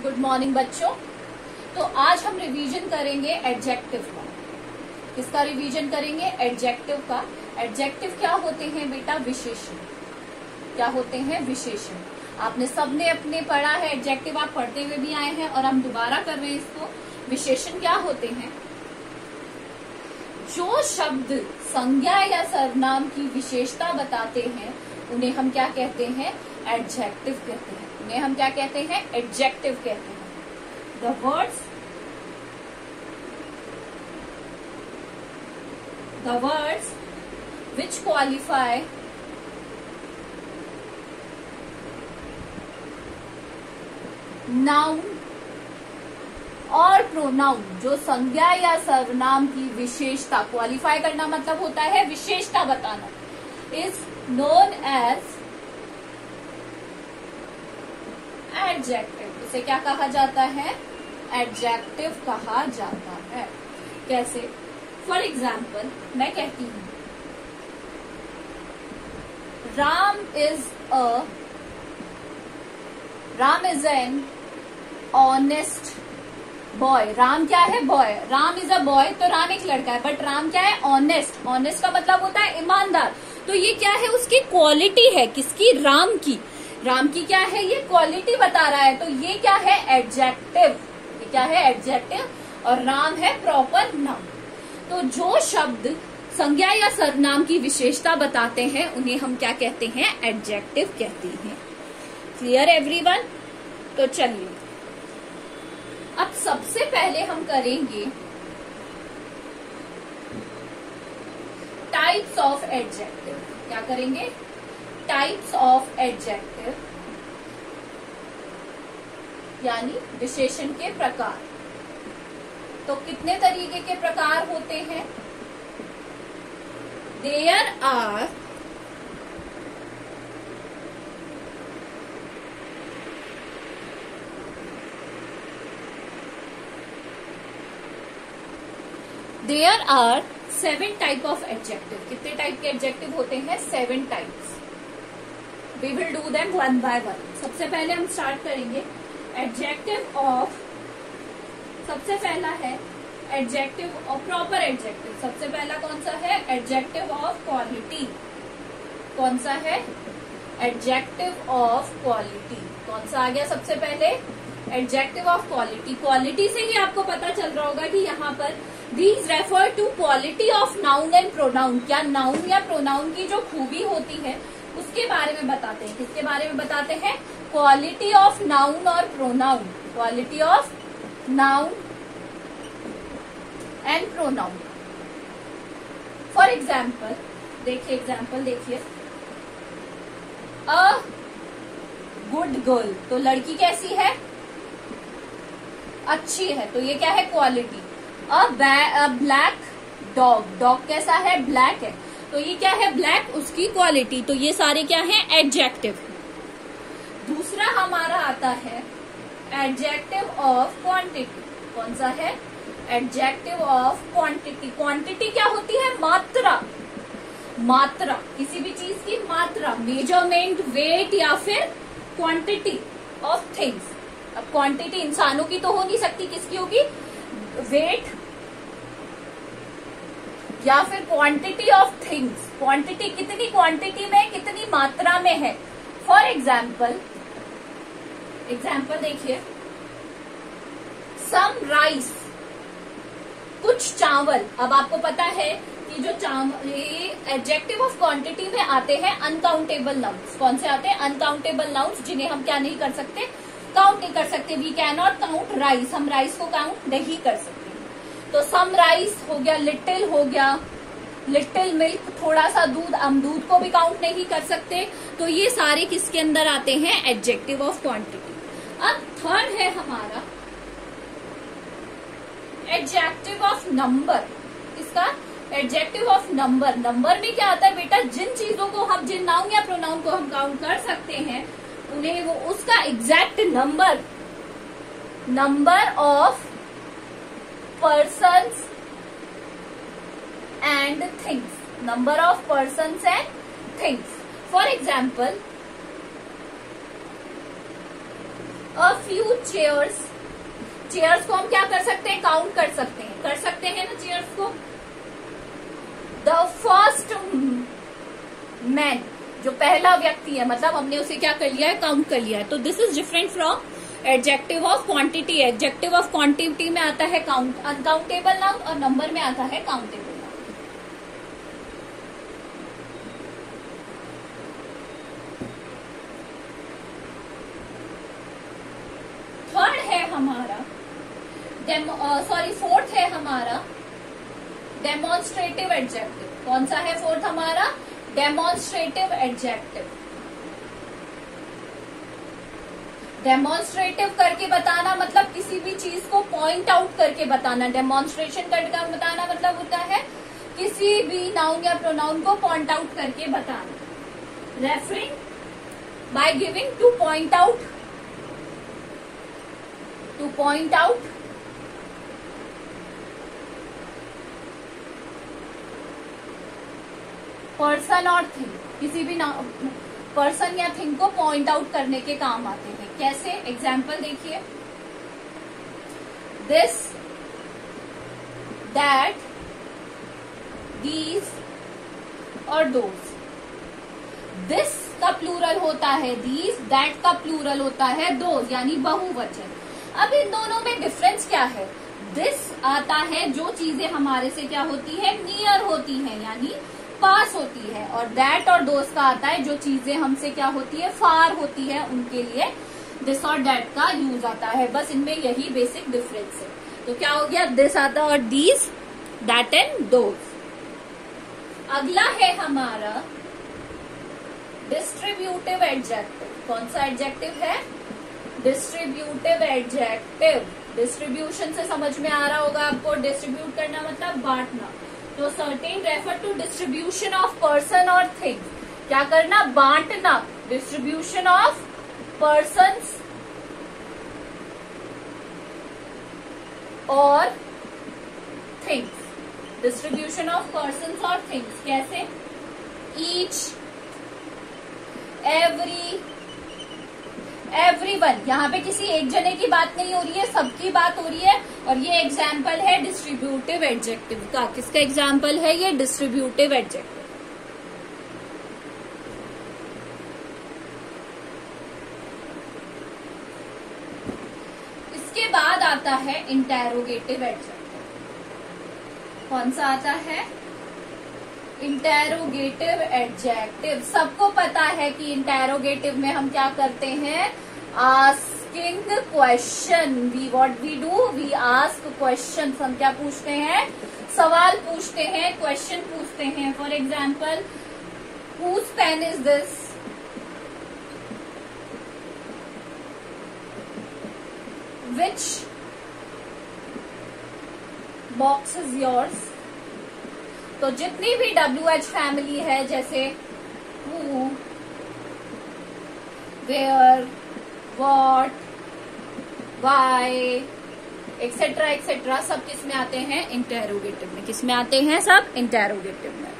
Good morning बच्चों। तो आज हम रिवीजन करेंगे एडजेक्टिव का। किसका रिवीजन करेंगे? एडजेक्टिव का। एडजेक्टिव क्या होते हैं बेटा? विशेषण। क्या होते हैं? विशेषण। आपने सबने अपने पढ़ा है एडजेक्टिव, आप पढ़ते हुए भी आए हैं और हम दोबारा कर रहे हैं इसको। विशेषण क्या होते हैं? जो शब्द संज्ञा या सर्वनाम की विशेषता बताते हैं उन्हें हम क्या कहते हैं? एडजेक्टिव कहते हैं। उन्हें हम क्या कहते हैं? एडजेक्टिव कहते हैं। The words which qualify noun और प्रोनाउन, जो संज्ञा या सर्वनाम की विशेषता, क्वालिफाई करना मतलब होता है विशेषता बताना, इज नोन एज एडजेक्टिव। इसे क्या कहा जाता है? एडजेक्टिव कहा जाता है। कैसे? फॉर एग्जाम्पल मैं कहती हूं Ram is an honest boy. Ram क्या है? Boy. Ram is a boy, तो राम एक लड़का है, बट राम क्या है? ऑनेस्ट। ऑनेस्ट का मतलब होता है ईमानदार। तो ये क्या है? उसकी क्वालिटी है। किसकी? राम की। राम की क्या है? ये क्वालिटी बता रहा है, तो ये क्या है? एडजेक्टिव। ये क्या है? एडजेक्टिव। और राम है प्रॉपर नाउन। तो जो शब्द संज्ञा या सर्वनाम की विशेषता बताते हैं उन्हें हम क्या कहते हैं? एडजेक्टिव कहते हैं। Clear everyone? तो चलिए अब सबसे पहले हम करेंगे टाइप्स ऑफ एडजेक्टिव। क्या करेंगे? टाइप्स ऑफ एडजेक्टिव, यानी विशेषण के प्रकार। तो कितने तरीके के प्रकार होते हैं? There are 7 type of adjective. कितने टाइप के एडजेक्टिव होते हैं? 7 types. We will do them one by one. सबसे पहले हम स्टार्ट करेंगे एडजेक्टिव ऑफ, सबसे पहला है एडजेक्टिव ऑफ प्रॉपर एडजेक्टिव। सबसे पहला कौन सा है? Adjective of quality. कौन सा है? Adjective of quality. कौन सा आ गया सबसे पहले? Adjective of quality. क्वालिटी से ही आपको पता चल रहा होगा कि यहाँ पर these refer to quality of noun and pronoun. क्या नाउन या प्रोनाउन की जो खूबी होती है उसके बारे में बताते हैं। किसके बारे में बताते हैं? क्वालिटी ऑफ नाउन और pronoun. Quality of noun and pronoun. For example देखिए, एग्जाम्पल देखिए, अ गुड गर्ल। तो लड़की कैसी है? अच्छी है, तो ये क्या है? क्वालिटी। अ ब्लैक डॉग। डॉग कैसा है? ब्लैक है, तो ये क्या है? ब्लैक, उसकी क्वालिटी। तो ये सारे क्या है? एडजेक्टिव। दूसरा हमारा आता है एडजेक्टिव ऑफ क्वांटिटी। कौन सा है? Adjective of quantity. क्वांटिटी क्या होती है? मात्रा। मात्रा, किसी भी चीज की मात्रा, मेजरमेंट, वेट या फिर क्वांटिटी ऑफ थिंग्स। अब क्वांटिटी इंसानों की तो हो नहीं सकती, किसकी होगी? वेट या फिर क्वांटिटी ऑफ थिंग्स। क्वांटिटी कितनी क्वांटिटी में, कितनी मात्रा में है। फॉर एग्जाम्पल देखिए, सम राइस, कुछ चावल। अब आपको पता है कि जो चावल, ये एडजेक्टिव ऑफ क्वांटिटी में आते हैं अनकाउंटेबल नाउन्स। कौन से आते हैं? अनकाउंटेबल नाउन्स, जिन्हें हम क्या नहीं कर सकते? काउंट नहीं कर सकते। We can not count rice. हम राइस को काउंट नहीं कर सकते। तो सम राइस हो गया, लिटिल हो गया, लिटिल मिल्क, थोड़ा सा दूध, हम दूध को भी काउंट नहीं कर सकते। तो ये सारे किसके अंदर आते हैं? Adjective of quantity. अब थर्ड है हमारा एडजेक्टिव ऑफ नंबर। इसका एडजेक्टिव ऑफ नंबर। नंबर में क्या आता है बेटा? जिन चीजों को हम, जिन नाउन या प्रोनाउन को हम काउंट कर सकते हैं उन्हें, वो उसका exact number of persons and things. Number of persons and things. For example a few chairs, chairs को हम क्या कर सकते हैं, काउंट कर सकते हैं ना चेयर्स को। द फर्स्ट मैन, जो पहला व्यक्ति है, मतलब हमने उसे क्या कर लिया है, काउंट कर लिया है। तो this is different from adjective of quantity. Adjective of quantity में आता है काउंट, अनकाउंटेबल नाउन, और नंबर में आता है काउंटेबल नाउन। थर्ड है हमारा फोर्थ है हमारा डेमोन्स्ट्रेटिव एडजेक्टिव। कौन सा है फोर्थ हमारा, डेमोन्स्ट्रेटिव एडजेक्टिव। डेमोन्स्ट्रेटिव करके बताना मतलब किसी भी चीज को पॉइंट आउट करके बताना। डेमोन्स्ट्रेशन करके बताना मतलब होता है किसी भी नाउन या प्रोनाउन को पॉइंट आउट करके बताना। Referring by giving two point out, two point out. Person और थिंग, किसी भी पर्सन या थिंग को पॉइंट आउट करने के काम आते हैं। कैसे, एग्जाम्पल देखिए, दिस, दैट, दीज और दोज। दिस का प्लूरल होता है दीज, दैट का प्लूरल होता है दोज, यानी बहुवचन। अब इन दोनों में डिफरेंस क्या है, दिस आता है जो चीजें हमारे से क्या होती है, नियर होती है, यानी पास होती है, और दैट और दोस का आता है जो चीजें हमसे क्या होती है, फार होती है, उनके लिए दिस और दैट का यूज आता है। बस इनमें यही बेसिक डिफरेंस है। तो क्या हो गया, दिस आता और दीज, दैट एंड दोस। अगला है हमारा डिस्ट्रीब्यूटिव एडजेक्टिव। कौन सा एडजेक्टिव है, डिस्ट्रीब्यूटिव एडजेक्टिव। डिस्ट्रीब्यूशन से समझ में आ रहा होगा आपको, डिस्ट्रीब्यूट करना मतलब बांटना। तो certain refer to distribution of person और थिंग्स। क्या करना, बांटना। डिस्ट्रीब्यूशन ऑफ पर्सन्स और थिंग्स। डिस्ट्रीब्यूशन ऑफ पर्सन्स और थिंग्स कैसे, ईच, एवरीवन। यहाँ पे किसी एक जने की बात नहीं हो रही है, सबकी बात हो रही है। और ये एग्जाम्पल है डिस्ट्रीब्यूटिव एडजेक्टिव का। किसका एग्जाम्पल है ये, डिस्ट्रीब्यूटिव एडजेक्टिव। इसके बाद आता है इंटेरोगेटिव एडजेक्टिव। कौन सा आता है, इंटेरोगेटिव एडजेक्टिव। सबको पता है कि इंटेरोगेटिव में हम क्या करते हैं, asking question. What we do, we ask question. हम क्या पूछते हैं, सवाल पूछते हैं, क्वेश्चन पूछते हैं। For example, whose pen is this, which box is yours. तो जितनी भी WH फैमिली है, जैसे who, where, what, why, et cetera et cetera, सब किस में आते हैं, इंटेरोगेटिव में। किस में आते हैं, सब इंटेरोगेटिव में।